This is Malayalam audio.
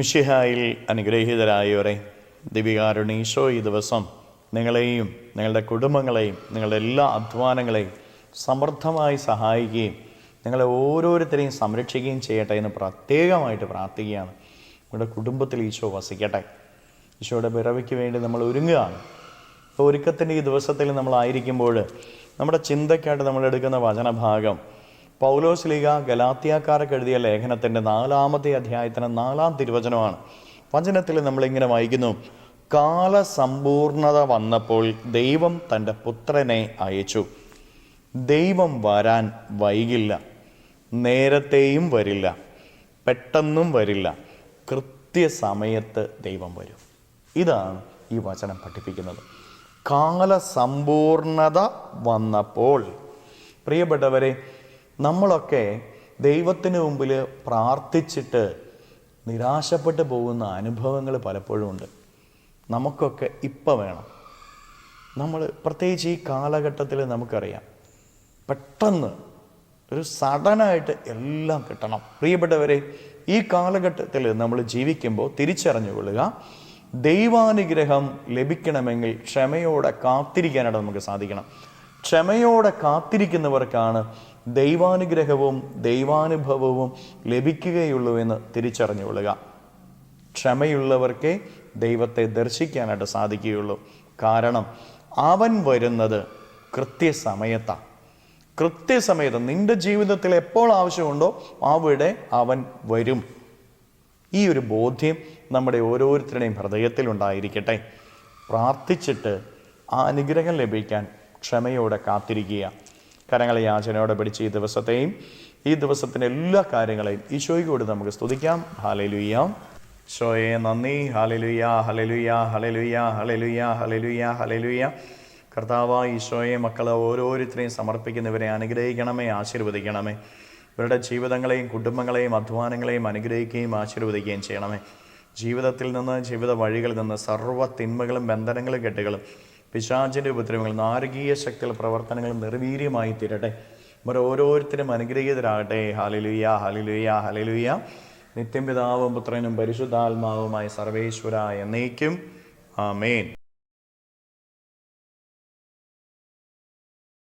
മിശിഹായിൽ അനുഗ്രഹീതരായവരെ, ദിവികാരുണീശോ ഈ ദിവസം നിങ്ങളെയും നിങ്ങളുടെ കുടുംബങ്ങളെയും നിങ്ങളുടെ എല്ലാ അധ്വാനങ്ങളെയും സമൃദ്ധമായി സഹായിക്കുകയും നിങ്ങളെ ഓരോരുത്തരെയും സംരക്ഷിക്കുകയും ചെയ്യട്ടെ എന്ന് പ്രത്യേകമായിട്ട് പ്രാർത്ഥിക്കുകയാണ്. നിങ്ങളുടെ കുടുംബത്തിൽ ഈശോ വസിക്കട്ടെ. ഈശോയുടെ പിറവിക്ക് വേണ്ടി നമ്മൾ ഒരുങ്ങുകയാണ്. അപ്പോൾ ഒരുക്കത്തിൻ്റെ ഈ ദിവസത്തിൽ നമ്മളായിരിക്കുമ്പോൾ നമ്മുടെ ചിന്തയ്ക്കായിട്ട് നമ്മളെടുക്കുന്ന വചനഭാഗം പൗലോസ് ഗലാത്യക്കാർക്ക് എഴുതിയ ലേഖനത്തിൻ്റെ 4-ാമത്തെ അധ്യായത്തിന് 4-ാം തിരുവചനമാണ്. വചനത്തിൽ നമ്മളിങ്ങനെ വായിക്കുന്നു: കാലസമ്പൂർണത വന്നപ്പോൾ ദൈവം തൻ്റെ പുത്രനെ അയച്ചു. ദൈവം വരാൻ വൈകില്ല, നേരത്തെയും വരില്ല, പെട്ടെന്നും വരില്ല, കൃത്യസമയത്ത് ദൈവം വരും. ഇതാണ് ഈ വചനം പഠിപ്പിക്കുന്നത്. കാലസമ്പൂർണത വന്നപ്പോൾ. പ്രിയപ്പെട്ടവരെ, നമ്മളൊക്കെ ദൈവത്തിന് മുമ്പിൽ പ്രാർത്ഥിച്ചിട്ട് നിരാശപ്പെട്ടു പോകുന്ന അനുഭവങ്ങൾ പലപ്പോഴും ഉണ്ട്. നമുക്കൊക്കെ ഇപ്പം വേണം. നമ്മൾ പ്രത്യേകിച്ച് ഈ കാലഘട്ടത്തിൽ നമുക്കറിയാം, പെട്ടെന്ന് ഒരു സഡനായിട്ട് എല്ലാം കിട്ടണം. പ്രിയപ്പെട്ടവരെ, ഈ കാലഘട്ടത്തിൽ നമ്മൾ ജീവിക്കുമ്പോൾ തിരിച്ചറിഞ്ഞുകൊള്ളുക, ദൈവാനുഗ്രഹം ലഭിക്കണമെങ്കിൽ ക്ഷമയോടെ കാത്തിരിക്കാനായിട്ട് നമുക്ക് സാധിക്കണം. ക്ഷമയോടെ കാത്തിരിക്കുന്നവർക്കാണ് ദൈവാനുഗ്രഹവും ദൈവാനുഭവവും ലഭിക്കുകയുള്ളൂ എന്ന് തിരിച്ചറിഞ്ഞുകൊള്ളുക. ക്ഷമയുള്ളവർക്കേ ദൈവത്തെ ദർശിക്കാനായിട്ട് സാധിക്കുകയുള്ളൂ. കാരണം അവൻ വരുന്നത് കൃത്യസമയത്താണ്. കൃത്യസമയത്ത് നിന്റെ ജീവിതത്തിൽ എപ്പോൾ ആവശ്യമുണ്ടോ അവിടെ അവൻ വരും. ഈ ഒരു ബോധ്യം നമ്മുടെ ഓരോരുത്തരുടെയും ഹൃദയത്തിലുണ്ടായിരിക്കട്ടെ. പ്രാർത്ഥിച്ചിട്ട് ആ അനുഗ്രഹം ലഭിക്കാൻ ക്ഷമയോടെ കാത്തിരിക്കുക. കരങ്ങളെ യാചനയോടെ പിടിച്ച് ഈ ദിവസത്തെയും ഈ ദിവസത്തിൻ്റെ എല്ലാ കാര്യങ്ങളെയും ഈശോയോട് നമുക്ക് സ്തുതിക്കാം. ഹല്ലേലൂയ. ഈശോയെ നന്ദി. Hallelujah, hallelujah, hallelujah, hallelujah, hallelujah, hallelujah. കർത്താവായ ഈശോയെ, മക്കളെ ഓരോരുത്തരെയും സമർപ്പിക്കുന്നവരെ അനുഗ്രഹിക്കണമേ, ആശീർവദിക്കണമേ. ഇവരുടെ ജീവിതങ്ങളെയും കുടുംബങ്ങളെയും അധ്വാനങ്ങളെയും അനുഗ്രഹിക്കുകയും ആശീർവദിക്കുകയും ചെയ്യണമേ. ജീവിതത്തിൽ നിന്ന്, ജീവിത വഴികളിൽ നിന്ന് സർവ്വ തിന്മകളും ബന്ധനങ്ങളും കെട്ടുകളും പിശാചിൻ്റെ ഉപദ്രവങ്ങളും നാരകീയ ശക്തിയുള്ള പ്രവർത്തനങ്ങളും നിർവീര്യമായി തീരട്ടെ. ഇവർ ഓരോരുത്തരും അനുഗ്രഹീതരാകട്ടെ. Hallelujah, hallelujah, hallelujah. നിത്യം പിതാവും പുത്രനും പരിശുദ്ധാത്മാവുമായി സർവേശ്വര എന്നേക്കും. ആമേൻ.